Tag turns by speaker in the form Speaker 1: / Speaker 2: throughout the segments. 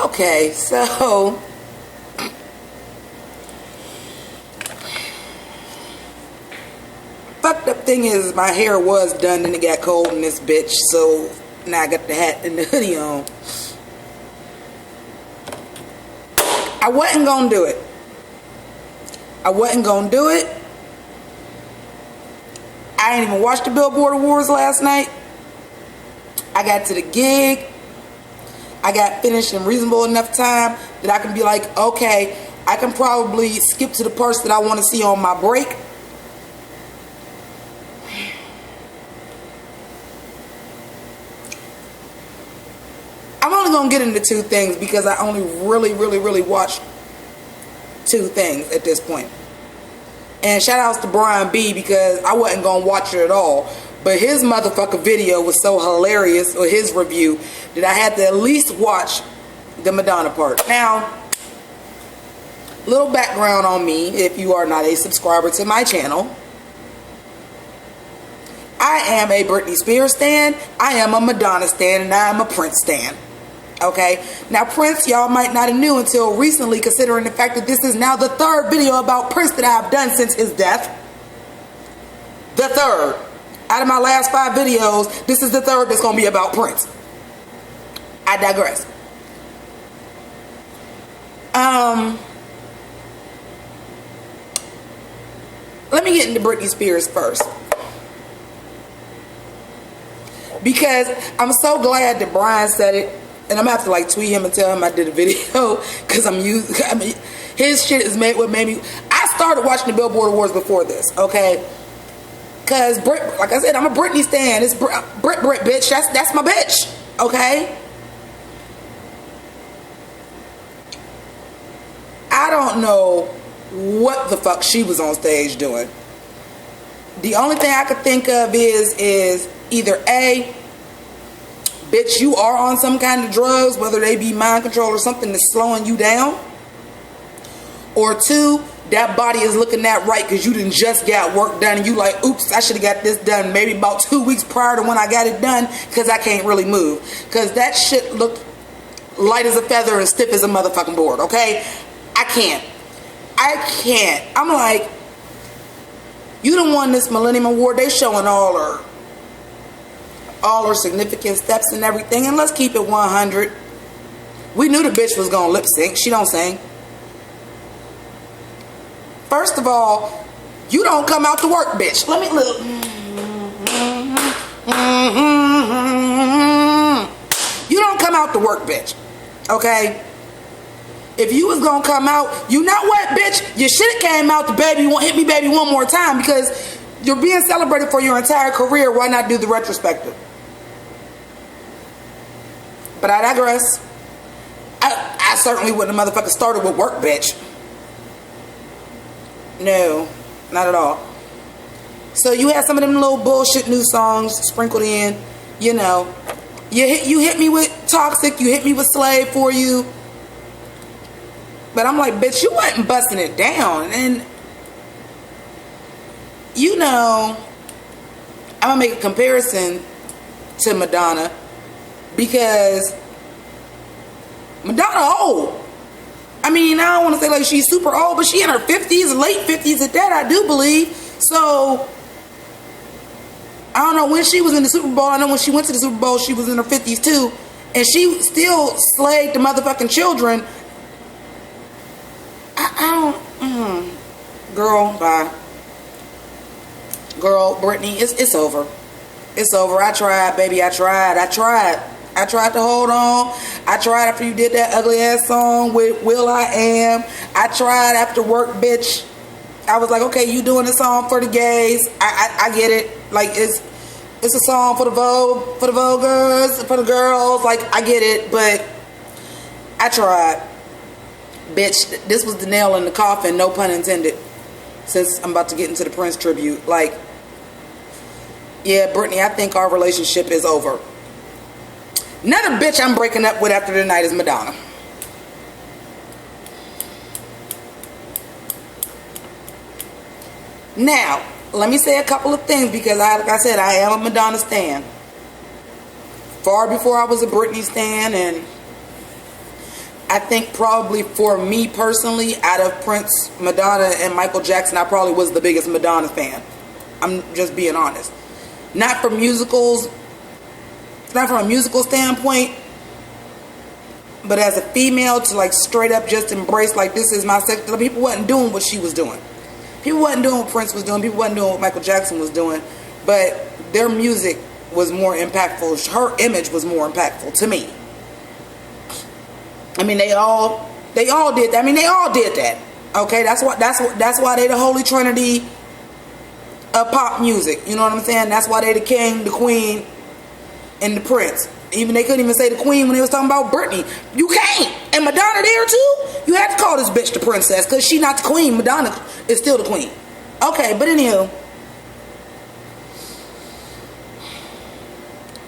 Speaker 1: Okay, so fucked up thing is my hair was done and it got cold in this bitch, so now I got the hat and the hoodie on. I wasn't gonna do it. I wasn't gonna do it. I didn't even watch the Billboard Awards last night. I got to the gig. I got finished in reasonable enough time that I can be like, okay, I can probably skip to the parts that I want to see on my break. I'm only going to get into two things because I only really watched two things at this point. And shout outs to Brian B because I wasn't going to watch it at all. But his motherfucker video was so hilarious, or his review, that I had to at least watch the Madonna part. Now, little background on me, if you are not a subscriber to my channel. I am a Britney Spears stan, I am a Madonna stan, and I am a Prince stan. Okay? Now, Prince, y'all might not have knew until recently, considering the fact that this is now the third video about Prince that I've done since his death. The third. Out of my last 5 videos, this is the third that's going to be about Prince. I digress. Let me get into Britney Spears first. Because I'm so glad that Brian said it. And I'm going to have to like tweet him and tell him I did a video. Because his shit is what made me. I started watching the Billboard Awards before this, okay? Because, like I said, I'm a Britney stan. It's Brit, bitch. That's my bitch. Okay? I don't know what the fuck she was on stage doing. The only thing I could think of is either A, bitch, you are on some kind of drugs, whether they be mind control or something that's slowing you down. Or 2, that body is looking that right because you done just got work done and you like, oops, I should have got this done maybe about 2 weeks prior to when I got it done because I can't really move. Because that shit looked light as a feather and stiff as a motherfucking board, okay? I can't. I'm like, you done won this Millennium Award. They showing all her significant steps and everything. And let's keep it 100. We knew the bitch was going to lip sync. She don't sing. First of all, you don't come out to work, bitch. Let me look. You don't come out to work, bitch. Okay? If you was gonna come out, you know what, bitch? You should have came out to hit me baby one more time because you're being celebrated for your entire career. Why not do the retrospective? But I digress. I certainly wouldn't have motherfucker started with work, bitch. No, not at all. So you had some of them little bullshit new songs sprinkled in. You know, you hit me with Toxic. You hit me with Slave For You. But I'm like, bitch, you wasn't busting it down. And, you know, I'm going to make a comparison to Madonna. Because Madonna old. I mean, I don't want to say like she's super old, but she in her 50s, late 50s at that, I do believe. So, I don't know when she was in the Super Bowl. I know when she went to the Super Bowl, she was in her 50s too. And she still slayed the motherfucking children. Girl, bye. Girl, Britney, it's over. It's over. I tried, baby. I tried to hold on. I tried after you did that ugly ass song with Will I Am. I tried after work, bitch. I was like, okay, you doing a song for the gays. I get it. Like, it's a song for the Voguers, for the girls. Like, I get it, but I tried. Bitch, this was the nail in the coffin, no pun intended, since I'm about to get into the Prince tribute. Like, yeah, Britney, I think our relationship is over. Another bitch I'm breaking up with after tonight is Madonna. Now, let me say a couple of things because, like I said, I am a Madonna stan. Far before I was a Britney stan, and I think probably for me personally, out of Prince, Madonna, and Michael Jackson, I probably was the biggest Madonna fan. I'm just being honest. Not for musicals, not from a musical standpoint, but as a female to like straight up just embrace like this is my sex. People wasn't doing what she was doing. People wasn't doing what Prince was doing. People wasn't doing what Michael Jackson was doing. But their music was more impactful. Her image was more impactful to me. I mean, they all did that. I mean, they all did that. Okay, that's why they the holy trinity of pop music. You know what I'm saying? That's why they the king, the queen, and the prince. Even they couldn't even say the queen when they was talking about Britney. You can't. And Madonna there too. You have to call this bitch the princess because she not the queen. Madonna is still the queen. Okay, but anywho.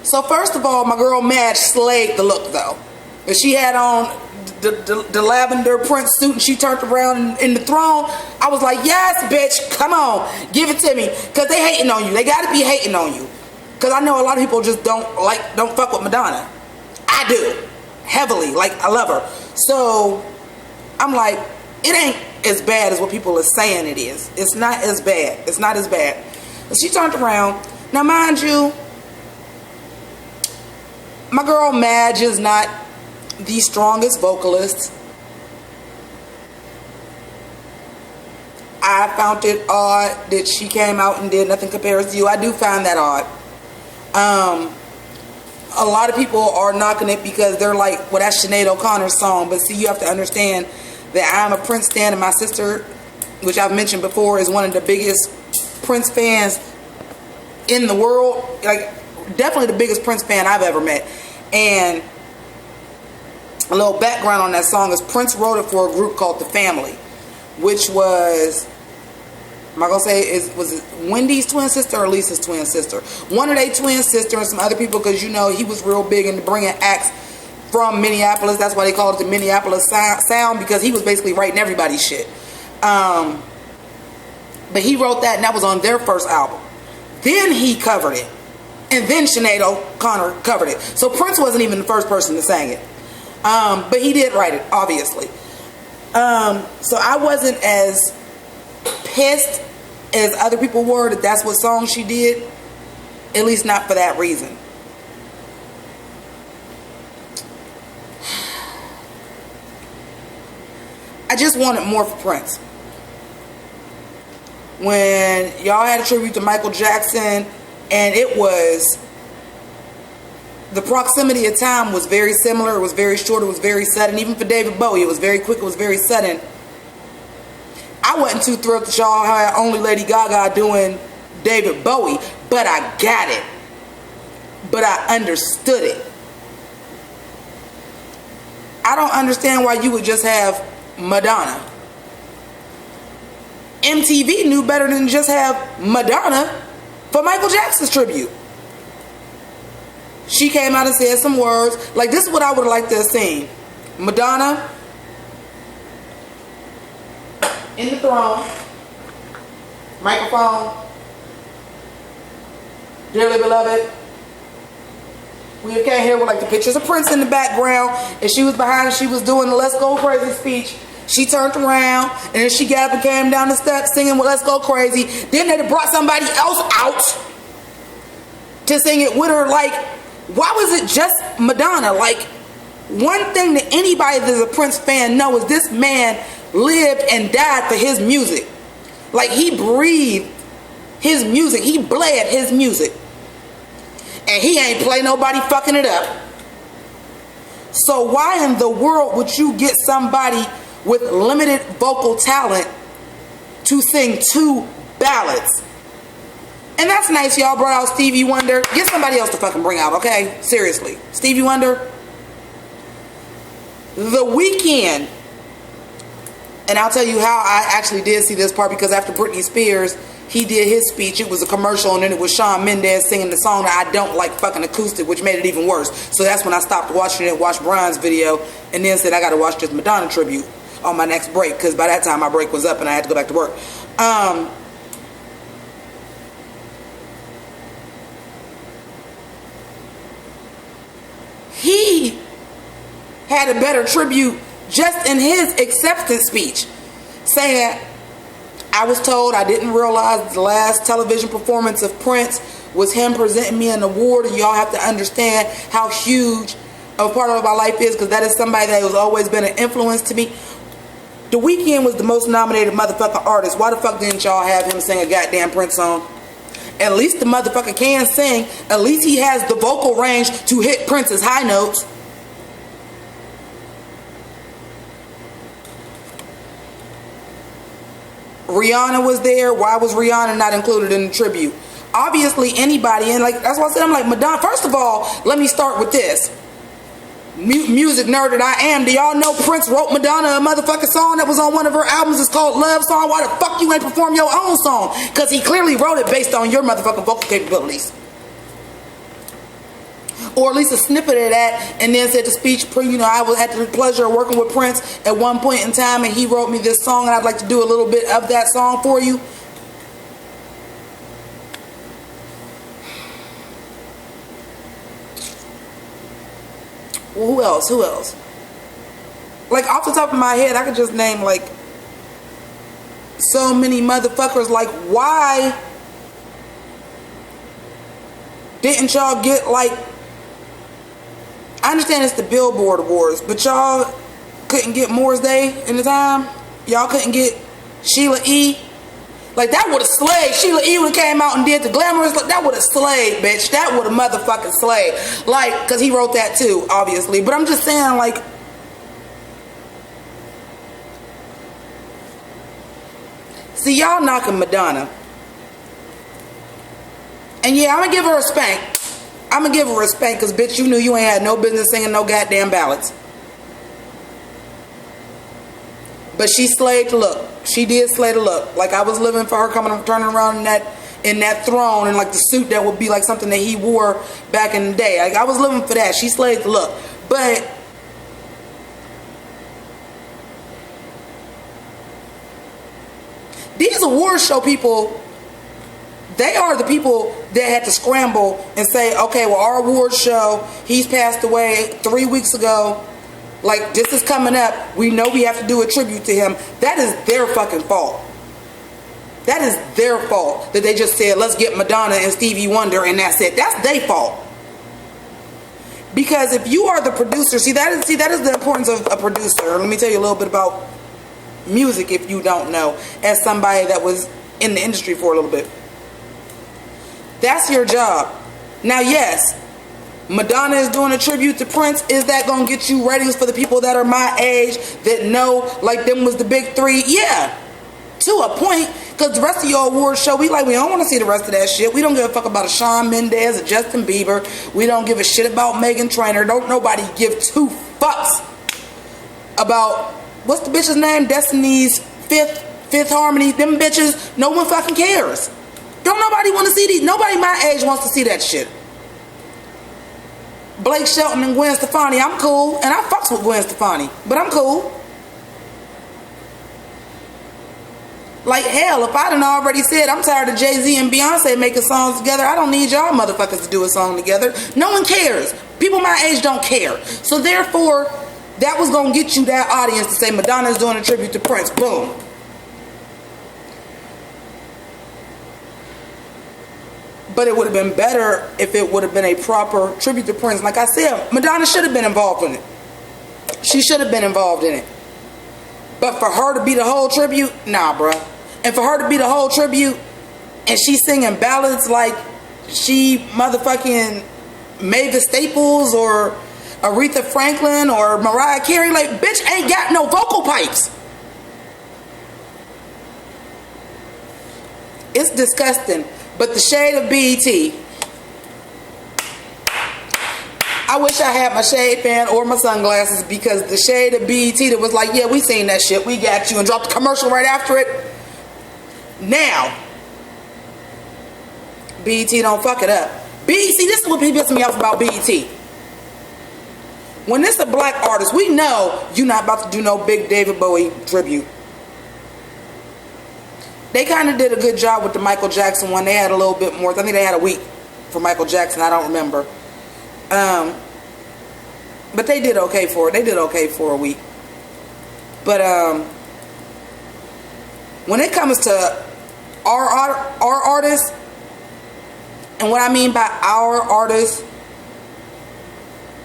Speaker 1: So first of all, my girl Madge slayed the look though. If she had on the lavender Prince suit and she turned around in the throne, I was like, yes, bitch, come on, give it to me. Because they hating on you. They got to be hating on you. Because I know a lot of people just don't fuck with Madonna. I do. Heavily. Like, I love her. So, I'm like, it ain't as bad as what people are saying it is. It's not as bad. It's not as bad. But she turned around. Now, mind you, my girl Madge is not the strongest vocalist. I found it odd that she came out and did Nothing Compares to You. I do find that odd. A lot of people are knocking it because they're like, well, that's Sinead O'Connor's song. But see, you have to understand that I'm a Prince fan, and my sister, which I've mentioned before, is one of the biggest Prince fans in the world. Like, definitely the biggest Prince fan I've ever met. And a little background on that song is Prince wrote it for a group called The Family, which was, am I going to say, was it Wendy's twin sister or Lisa's twin sister? One of their twin sister and some other people, because, you know, he was real big into bringing acts from Minneapolis. That's why they called it the Minneapolis sound, because he was basically writing everybody's shit. But he wrote that, and that was on their first album. Then he covered it. And then Sinead O'Connor covered it. So Prince wasn't even the first person to sing it. But he did write it, obviously. So I wasn't as pissed as other people were that that's what song she did. At least not for that reason. I just wanted more for Prince. When y'all had a tribute to Michael Jackson, and it was, the proximity of time was very similar. It was very short. It was very sudden. Even for David Bowie, it was very quick. It was very sudden. I wasn't too thrilled that y'all had only Lady Gaga doing David Bowie, but I got it. But I understood it. I don't understand why you would just have Madonna. MTV knew better than just have Madonna for Michael Jackson's tribute. She came out and said some words. Like, this is what I would have liked to have seen. Madonna in the throne, microphone, dearly beloved. We came here with like the pictures of Prince in the background, and she was behind, she was doing the Let's Go Crazy speech. She turned around, and then she got up and came down the steps singing with Let's Go Crazy. Then they brought somebody else out to sing it with her. Like, why was it just Madonna? Like, one thing that anybody that's a Prince fan knows is this man lived and died for his music. Like, he breathed his music. He bled his music. And he ain't play nobody fucking it up. So why in the world would you get somebody with limited vocal talent to sing 2 ballads? And that's nice y'all brought out Stevie Wonder. Get somebody else to fucking bring out, okay? Seriously. Stevie Wonder. The Weeknd. And I'll tell you how I actually did see this part, because after Britney Spears, he did his speech. It was a commercial, and then it was Shawn Mendes singing the song that I don't like fucking acoustic, which made it even worse. So that's when I stopped watching it, watched Brian's video, and then said I got to watch this Madonna tribute on my next break, because by that time my break was up and I had to go back to work. He had a better tribute just in his acceptance speech, saying, I was told, I didn't realize the last television performance of Prince was him presenting me an award, and y'all have to understand how huge of a part of my life is, because that is somebody that has always been an influence to me. The Weeknd was the most nominated motherfucking artist. Why the fuck didn't y'all have him sing a goddamn Prince song? At least the motherfucker can sing. At least he has the vocal range to hit Prince's high notes. Rihanna was there. Why was Rihanna not included in the tribute? Obviously anybody, and like that's why I said, I'm like, Madonna. First of all, let me start with this. Music nerd that I am. Do y'all know Prince wrote Madonna a motherfucking song that was on one of her albums? It's called Love Song. Why the fuck you ain't perform your own song? Because he clearly wrote it based on your motherfucking vocal capabilities. Or at least a snippet of that, and then said the speech, I had the pleasure of working with Prince at one point in time, and he wrote me this song, and I'd like to do a little bit of that song for you. Well, who else? Like, off the top of my head, I could just name, like, so many motherfuckers. Like, why didn't y'all get, like, I understand it's the Billboard Awards, but y'all couldn't get Moore's Day in the time? Y'all couldn't get Sheila E.? Like, that would have slayed. Sheila E. would have came out and did the glamorous. That would have slayed, bitch. That would have motherfucking slayed. Like, because he wrote that too, obviously. But I'm just saying, like, see, y'all knocking Madonna. And yeah, I'm going to give her a spank. I'm going to give her a spank because, bitch, you knew you ain't had no business singing no goddamn ballads. But she slayed the look. She did slay the look. Like, I was living for her turning around in that throne and like the suit that would be like something that he wore back in the day. Like, I was living for that. She slayed the look. But these award show people, they are the people that had to scramble and say, okay, well, our award show, he's passed away 3 weeks ago. Like, this is coming up. We know we have to do a tribute to him. That is their fucking fault. That is their fault that they just said, let's get Madonna and Stevie Wonder and that's it. That's their fault. Because if you are the producer, see that is the importance of a producer. Let me tell you a little bit about music if you don't know, as somebody that was in the industry for a little bit. That's your job. Now, yes, Madonna is doing a tribute to Prince. Is that going to get you ratings for the people that are my age that know, like, them was the big three? Yeah, to a point. Because the rest of your award show, we don't want to see the rest of that shit. We don't give a fuck about a Shawn Mendes, a Justin Bieber. We don't give a shit about Meghan Trainor. Don't nobody give two fucks about, what's the bitch's name? Destiny's Fifth Harmony. Them bitches, no one fucking cares. Don't nobody want to see these. Nobody my age wants to see that shit. Blake Shelton and Gwen Stefani, I'm cool. And I fucks with Gwen Stefani. But I'm cool. Like, hell, if I done already said I'm tired of Jay-Z and Beyonce making songs together, I don't need y'all motherfuckers to do a song together. No one cares. People my age don't care. So therefore, that was going to get you that audience to say Madonna's doing a tribute to Prince. Boom. But it would have been better if it would have been a proper tribute to Prince. Like I said, Madonna should have been involved in it. She should have been involved in it. But for her to be the whole tribute, nah, bruh. And for her to be the whole tribute, and she's singing ballads like she motherfucking Mavis Staples or Aretha Franklin or Mariah Carey, like, bitch ain't got no vocal pipes. It's disgusting. But the shade of BET, I wish I had my shade fan or my sunglasses, because the shade of BET that was like, yeah, we seen that shit, we got you, and dropped the commercial right after it. Now, BET don't fuck it up. See, this is what pisses me off about BET. When it's a black artist, we know you're not about to do no big David Bowie tribute. They kind of did a good job with the Michael Jackson one. They had a little bit more. I think they had a week for Michael Jackson. I don't remember. But they did okay for it. They did okay for a week. But when it comes to our artists, and what I mean by our artists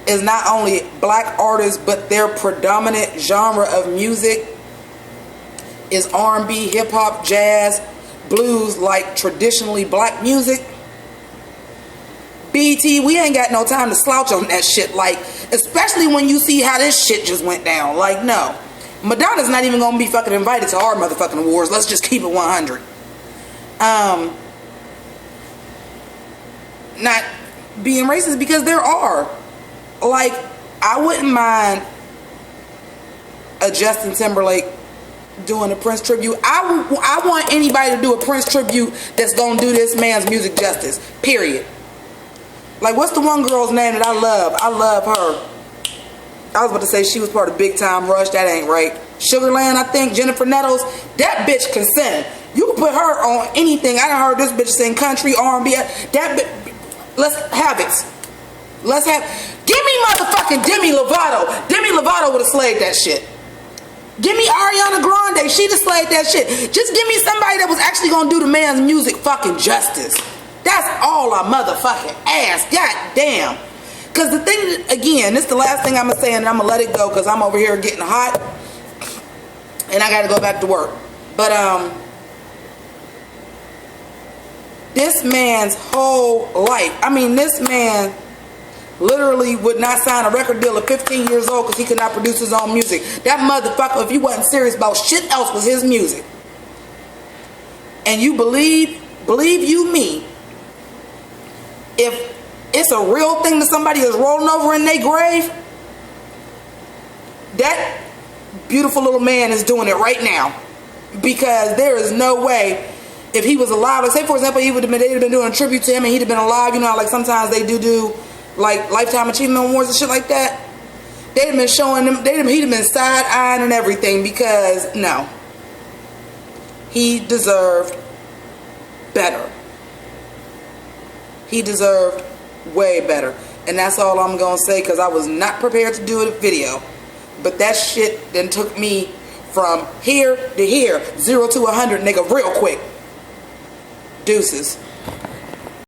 Speaker 1: is not only black artists, but their predominant genre of music is R&B, hip-hop, jazz, blues, like traditionally black music. BET, we ain't got no time to slouch on that shit. Like, especially when you see how this shit just went down. Like, no. Madonna's not even gonna be fucking invited to our motherfucking awards. Let's just keep it 100. Not being racist, because there are. Like, I wouldn't mind a Justin Timberlake doing a Prince tribute. I want anybody to do a Prince tribute that's gonna do this man's music justice. Period. Like, what's the one girl's name that I love? I love her. I was about to say she was part of Big Time Rush. That ain't right. Sugarland, I think. Jennifer Nettles. That bitch can sing. You can put her on anything. I done heard this bitch sing country, R&B. Let's have it. Let's have. Give me motherfucking Demi Lovato. Demi Lovato would have slayed that shit. Give me Ariana Grande. She'd have slayed that shit. Just give me somebody that was actually gonna do the man's music fucking justice. That's all I motherfucking ask. God damn. Because the thing, again, this is the last thing I'm going to say, and I'm going to let it go because I'm over here getting hot and I got to go back to work. But this man's whole life, I mean, this man literally would not sign a record deal at 15 years old because he could not produce his own music. That motherfucker, if he wasn't serious about shit else, was his music. And you believe you me, if it's a real thing that somebody is rolling over in their grave, that beautiful little man is doing it right now. Because there is no way, if he was alive, like say for example, they'd have been doing a tribute to him and he'd have been alive, you know, like sometimes they do like Lifetime Achievement Awards and shit like that. They'd have been showing them, he'd have been side-eyeing and everything, because no. He deserved better. He deserved way better. And that's all I'm gonna say, because I was not prepared to do a video. But that shit then took me from here to here, 0 to 100, nigga, real quick. Deuces.